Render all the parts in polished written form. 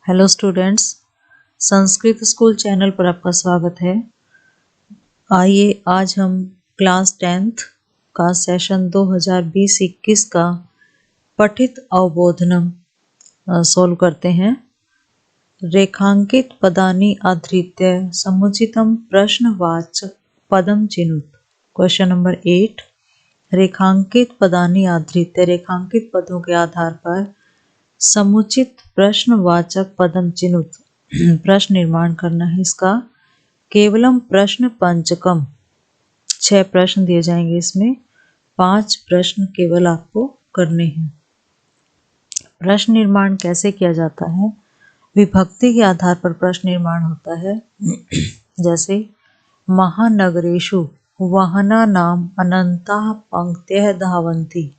Hello students, Sanskrit school channel पर आपका स्वागत है। आइए आज हम क्लास 10th का सेशन 2020-21 का पठित अवबोधनम सॉल्व करते हैं। रेखांकित पदानि आधृत्य समुचितम प्रश्नवाचक पदम चिनुत। क्वेश्चन नंबर 8, रेखांकित पदानि आधृत्य रेखांकित पदों के आधार पर समुचित प्रश्नवाचक पदम चिनुत प्रश्न निर्माण करना है। इसका केवलम प्रश्न पंचकम 6 प्रश्न दिए जाएंगे। इसमें 5 प्रश्न केवल आपको करने हैं। प्रश्न निर्माण कैसे किया जाता है? विभक्ति के आधार पर प्रश्न निर्माण होता है। जैसे महानगरेषु वाहना नाम अनंता पंक्तयः धावन्ति।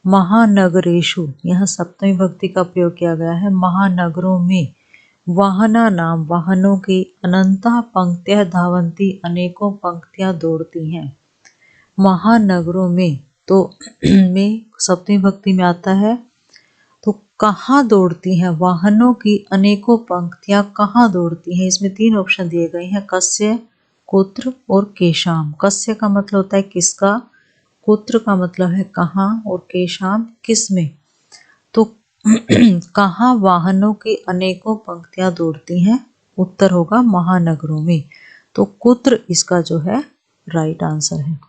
महानगरेषु, यह सप्तमी विभक्ति का प्रयोग किया गया है। महानगरों में वाहना नाम वाहनों की अनंता पंक्तियां धावंती अनेकों पंक्तियां दौड़ती हैं। महानगरों में तो में सप्तमी विभक्ति में आता है, तो कहाँ दौड़ती हैं? वाहनों की अनेकों पंक्तियां कहाँ दौड़ती हैं? इसमें 3 ऑप्शन दिए गए हैं, कस्य, कुत्र और केशाम। कस्य का मतलब होता है किसका, कुत्र का मतलब है कहाँ, और केशाम किस में। तो कहाँ वाहनों की अनेकों पंक्तियां दौड़ती हैं? उत्तर होगा महानगरों में। तो कुत्र इसका जो है राइट आंसर है।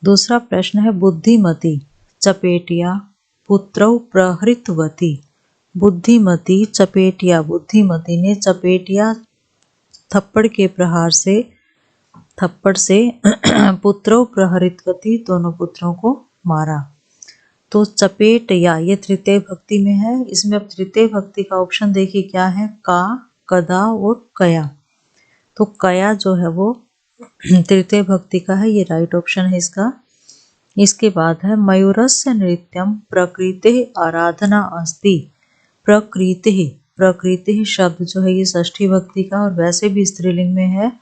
दूसरा प्रश्न है बुद्धिमती चपेटिया पुत्रौ प्रहृतवती। बुद्धिमती चपेटिया, बुद्धिमती ने चपेटिया थप्पड़ के प्रहार से पुत्रों प्रहरितवती दोनों पुत्रों को मारा। तो चपेट या ये तृतीय भक्ति में है। इसमें अब तृतीय भक्ति का ऑप्शन देखिए क्या है, का, कदा और कया। तो कया जो है वो तृतीय भक्ति का है, ये राइट ऑप्शन है इसका। इसके बाद है मयूरस्य नृत्यम प्रकृति आराधना अस्ति। प्रकृति शब्द जो है ये षष्ठी भक्ति का और वैसे भी स्त्रीलिंग में है।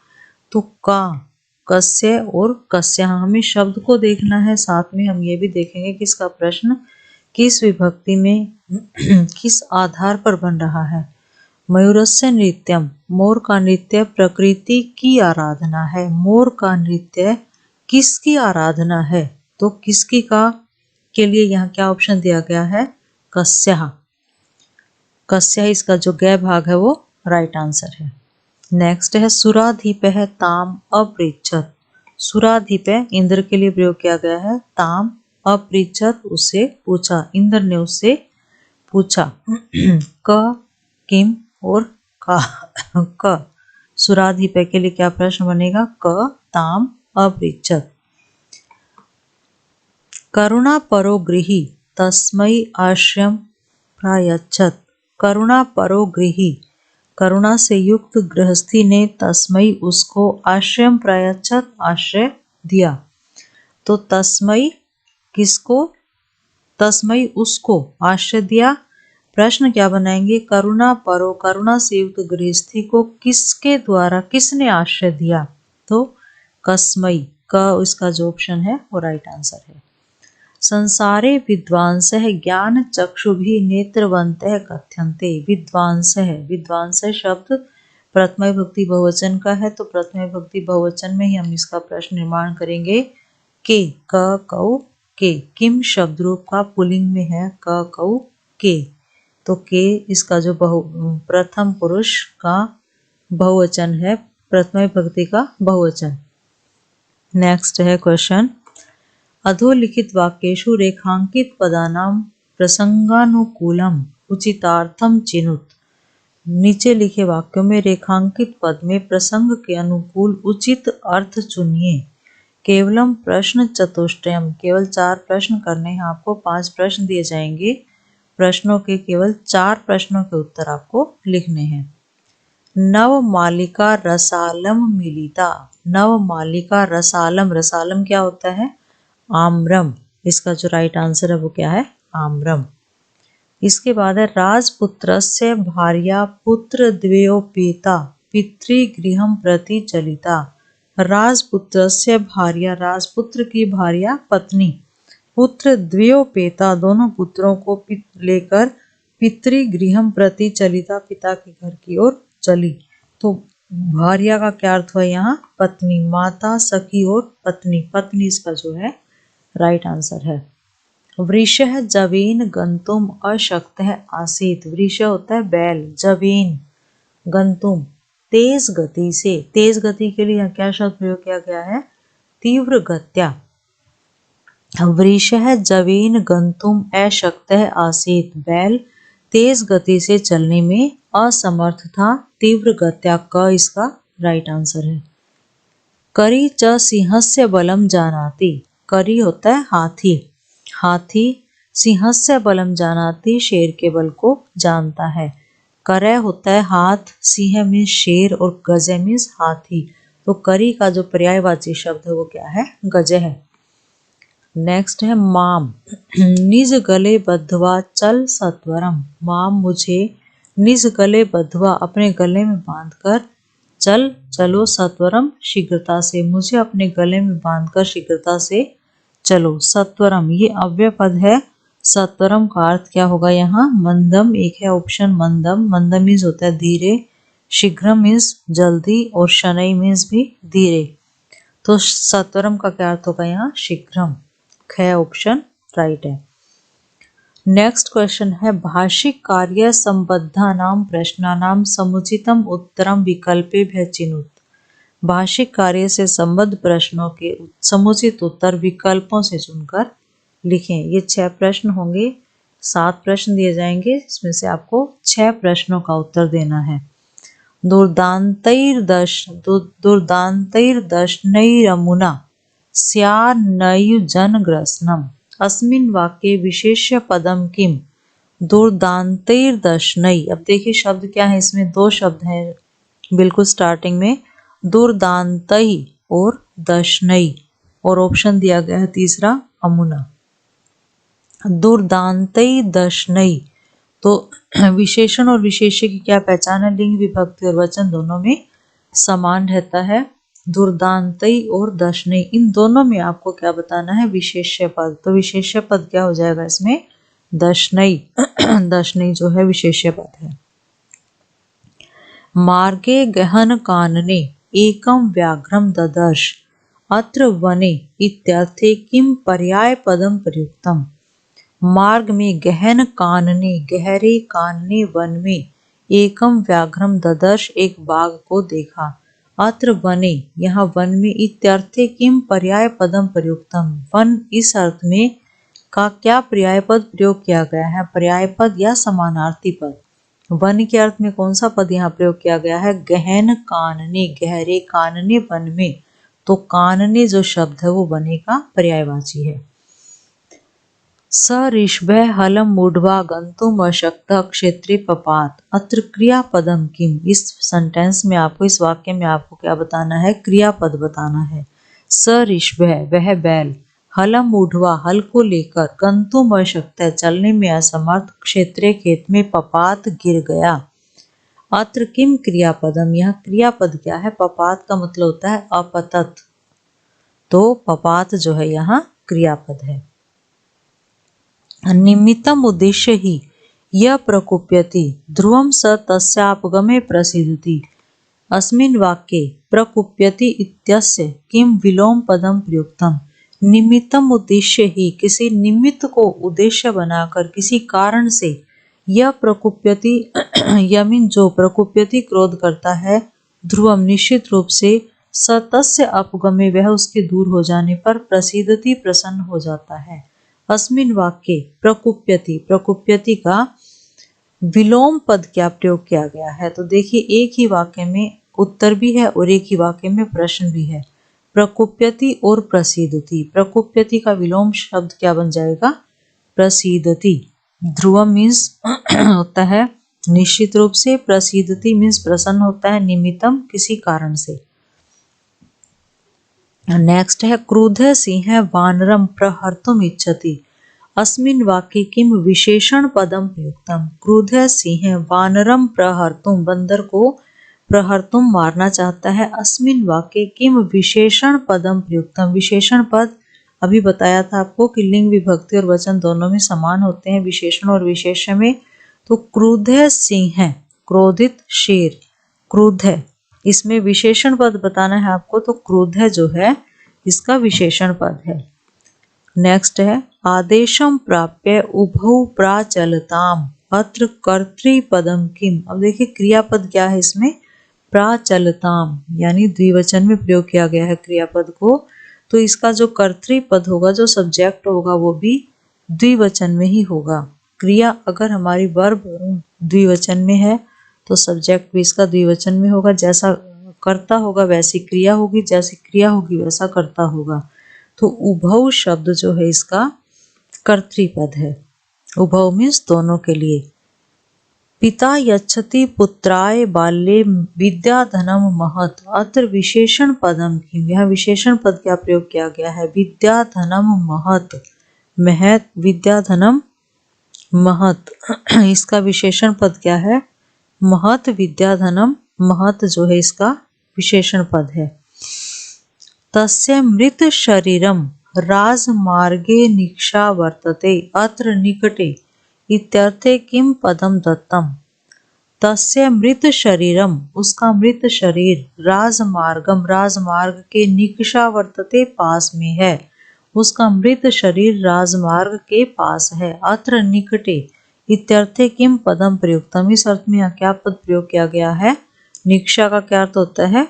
तो का, कस्य और कस्य, हमें शब्द को देखना है, साथ में हम ये भी देखेंगे कि इसका प्रश्न किस विभक्ति में किस आधार पर बन रहा है। मयूरस्य नृत्यम, मोर का नृत्य प्रकृति की आराधना है। मोर का नृत्य किसकी आराधना है? तो किसकी का के लिए यहाँ क्या ऑप्शन दिया गया है, कस्या। कस्या इसका जो गै भाग है वो राइट आंसर है। नेक्स्ट है सुराधिपः ताम अपृच्छत। सुराधिपः इंद्र के लिए प्रयोग किया गया है। ताम अपृच्छत, उससे पूछा, इंद्र ने उससे पूछा। क, किम और का सुराधिपः के लिए क्या प्रश्न बनेगा, क ताम अपृच्छत। करुणा परो गृही तस्मै आश्रयं प्रायच्छत। करुणा परो गृही, करुणा से युक्त गृहस्थी ने तस्मई उसको आश्रयं प्रायच्छत आश्रय दिया। तो तस्मई किसको, तस्मई उसको आश्रय दिया। प्रश्न क्या बनाएंगे, करुणा परो, करुणा से युक्त गृहस्थी को किसके द्वारा, किसने आश्रय दिया। तो कस्मई, का इसका जो ऑप्शन है वो राइट आंसर है। संसारे विद्वांसः ज्ञान चक्षुभिः नेत्रवन्तः कथ्यन्ते। विद्वांस शब्द प्रथमा विभक्ति बहुवचन का है, तो प्रथमा विभक्ति बहुवचन में ही हम इसका प्रश्न निर्माण करेंगे। के, क, कौ, के। किम शब्द रूप का पुल्लिंग में है, क, कौ, के। तो के इसका जो प्रथम पुरुष का बहुवचन है, प्रथमा विभक्ति का बहुवचन। नेक्स्ट है क्वेश्चन, अधोलिखित वाक्येषु रेखांकित पदानां प्रसंगानुकूलम उचितार्थम चिनुत। नीचे लिखे वाक्यों में रेखांकित पद में प्रसंग के अनुकूल उचित अर्थ चुनिए। केवलम प्रश्न चतुष्टयम, केवल 4 प्रश्न करने हैं आपको। 5 प्रश्न दिए जाएंगे, प्रश्नों के केवल 4 प्रश्नों के उत्तर आपको लिखने हैं। नवमालिका रसालम मिलिता। नवमालिका रसालम, रसालम क्या होता है, आम्रम। इसका जो राइट आंसर है वो क्या है, आम्रम। इसके बाद है राजपुत्रस्य भार्या पुत्र द्वयोपेता पितृगृहं प्रति चलिता। राजपुत्रस्य भार्या, राजपुत्र की भार्या पत्नी, पुत्र द्वयोपेता दोनों पुत्रों को लेकर पितृगृहम प्रति चलिता, पिता के घर की ओर चली। तो भार्या का क्या अर्थ हुआ यहाँ? पत्नी। माता, सखी और पत्नी, पत्नी इसका जो है राइट आंसर है। वृषः जवेन गंतुम अशक्तः आसीत्। वृषः होता है बैल, जवेन गंतुम तेज गति से, तेज गति के लिए क्या शब्द प्रयोग किया गया है? तीव्र गत्या। वृषः जवेन गंतुम अशक्तः आसीत्। बैल तेज गति से चलने में असमर्थ था, तीव्र गत्या का इसका राइट आंसर है। करी च सिंहस्य बलम जानाति। करी होता है हाथी, हाथी सिंहस्य बलम जानाति, शेर के बल को जानता है। करय होता है हाथ, सिंह मीन्स शेर और गजय मीन्स हाथी। तो करी का जो पर्यायवाची शब्द है वो क्या है? गजय है। नेक्स्ट है माम। निज गले बद्धवा चल सत्वरम। माम मुझे, निज गले बद्धवा अपने गले में बांधकर, चल चलो सत्वरम शीघ्रता से, मुझे अपने गले में बांधकर शीघ्रता से चलो। सत्वरम ये अव्यय पद है। सत्वरम का अर्थ क्या होगा यहाँ? मंदम। एक है ऑप्शन मंदम। मंदम मीन्स होता है धीरे, शीघ्रम मीन्स जल्दी और शनै मीन्स भी धीरे। तो सत्वरम का क्या अर्थ होगा यहाँ? शीघ्रम। ख ऑप्शन राइट है। नेक्स्ट क्वेश्चन है भाषिक कार्य संबद्धानां प्रश्नानां समुचितम उत्तरम विकल्पेभ्यः चिनुत। भाषिक कार्य से संबद्ध प्रश्नों के समुचित उत्तर विकल्पों से चुनकर लिखें। ये 6 प्रश्न होंगे, 7 प्रश्न दिए जाएंगे, इसमें से आपको 6 प्रश्नों का उत्तर देना है। दुर्दान्तैर्दशनैरमुना स्यान्नयुजनग्रसनम्। अस्मिन् वाक्ये विशेष्य पदम किम? दुर्दान्तैर्दशनै। अब देखिए शब्द क्या है इसमें? 2 शब्द हैं बिल्कुल स्टार्टिंग में, दुर्दान्तै और दशनै, और ऑप्शन दिया गया है तीसरा अमुना। दुर्दान्तै दशनै। तो विशेषण और विशेष्य की क्या पहचान है? लिंग विभक्ति और वचन दोनों में समान रहता है। दुर्दान्तै और दशनै, इन दोनों में आपको क्या बताना है? विशेष्य पद। तो विशेष्य पद क्या हो जाएगा इसमें? दशनै। दशनै जो है विशेष्य पद है। मार्गे गहन कानने एकम व्याघ्रम ददर्श अत्र वने इत्यर्थे किम पर्याय पदम प्रयुक्तम। मार्ग में गहन कानने, गहरे कानने वन में, एकम व्याघ्रम ददर्श एक बाघ को देखा, अत्र वने यहाँ वन में, इत्यर्थे किम पर्याय पदम प्रयुक्तम वन इस अर्थ में का क्या पर्याय पद प्रयोग किया गया है? पर्याय पद या समानार्थी पद। वन के अर्थ में कौन सा पद यहाँ प्रयोग किया गया है? गहन कानने, गहरे कानने वन में। तो कानने जो शब्द है वो वने का पर्यायवाची है। स ऋषभः हलम मूढ़वा गंतुम अशक्तः क्षेत्रे पपात अत्र क्रियापदम किम। इस सेंटेंस में आपको, इस वाक्य में आपको क्या बताना है? क्रियापद बताना है। स ऋषभः वह बैल, हलम मूढ़वा हल को लेकर, गंतुम अशक्तः चलने में असमर्थ, क्षेत्रे खेत में, पपात गिर गया। अत्र किम क्रियापदम, यह क्रियापद क्या है? पपात का मतलब होता है अपतत, तो पपात जो है यहाँ क्रियापद है। निमित्तम उद्देश्य ही यह प्रकुप्यति ध्रुवम स तस्यापगमे प्रसिद्धति। अस्मिन् वाक्ये प्रकुप्यति इत्यस्य किम विलोम पदम प्रयुक्तम। निमित्तम उद्देश्य ही, किसी निमित्त को उद्देश्य बनाकर, किसी कारण से, यह प्रकुप्यति यमिन जो प्रकुप्यति क्रोध करता है, ध्रुवम निश्चित रूप से, स तस्य अपगमे वह उसके दूर हो जाने पर, प्रसिद्धति प्रसन्न हो जाता है। अस्मिन् वाक्ये प्रकुप्यति, प्रकुप्यति का विलोम पद क्या प्रयोग किया गया है? तो देखिए एक ही वाक्य में उत्तर भी है और एक ही वाक्य में प्रश्न भी है। प्रकुप्यति और प्रसिद्धति, प्रकुप्यति का विलोम शब्द क्या बन जाएगा? प्रसिद्धति। ध्रुवम मीन्स होता है निश्चित रूप से, प्रसिद्धति मीन्स प्रसन्न होता है, निमित्तम किसी कारण से। नेक्स्ट है क्रुद्ध सिंह वानरम प्रहर्तुम इच्छति। अस्मिन् वाक्ये किम विशेषण पदम प्रयुक्तम। क्रुद्ध सिंह वानरम प्रहर्तुम बंदर को प्रहर्तुम मारना चाहता है। अस्मिन् वाक्ये किम विशेषण पदम प्रयुक्तम। विशेषण पद अभी बताया था आपको कि लिंग विभक्ति और वचन दोनों में समान होते हैं, विशेषण और विशेष्य में। तो क्रुद्ध सिंह, क्रोधित शेर, क्रुद्ध, इसमें विशेषण पद बताना है आपको, तो क्रुद्ध जो है इसका विशेषण पद है। नेक्स्ट है आदेशम प्राप्य उभौ प्राचलताम अत्र कर्तृपदम किम। अब देखिए क्रियापद क्या है इसमें, प्राचलताम, यानी द्विवचन में प्रयोग किया गया है क्रियापद को, तो इसका जो कर्तृपद होगा, जो सब्जेक्ट होगा, वो भी द्विवचन में ही होगा। क्रिया अगर हमारी वर्ब द्विवचन में है तो सब्जेक्ट भी इसका द्विवचन में होगा। जैसा कर्ता होगा वैसी क्रिया होगी, जैसी क्रिया होगी वैसा कर्ता होगा। तो उभौ शब्द जो है इसका कर्तृपद है। उभौ मीन्स दोनों के लिए। पिता यच्छति पुत्राय बाल्ये विद्याधनम महत अत्र विशेषण पदम किम। यहाँ विशेषण पद क्या प्रयोग किया गया है, विद्याधनम महत, महत विद्याधनम महत, इसका विशेषण पद क्या है, महत विद्याधनम, महत जो है इसका विशेषण पद है। तस्य मृत शरीरम राजमार्गे निक्षा वर्तते अत्र निकटे इत्यर्थे किम पदम दत्तम। तस्य मृत शरीरम, उसका मृत शरीर, राजमार्गम, राजमार्ग के, निकषा वर्तते पास में है, उसका मृत शरीर राजमार्ग के पास है, अत्र निकटे इत्यर्थे किम पदम प्रयुक्तम। इस अर्थ में यहाँ क्या पद प्रयोग किया गया है, निकषा का क्या अर्थ होता है,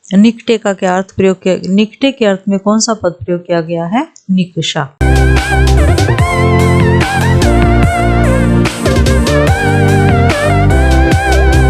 निकटे का क्या अर्थ प्रयोग किया, निकटे के अर्थ में कौन सा पद प्रयोग किया गया है, निकषा।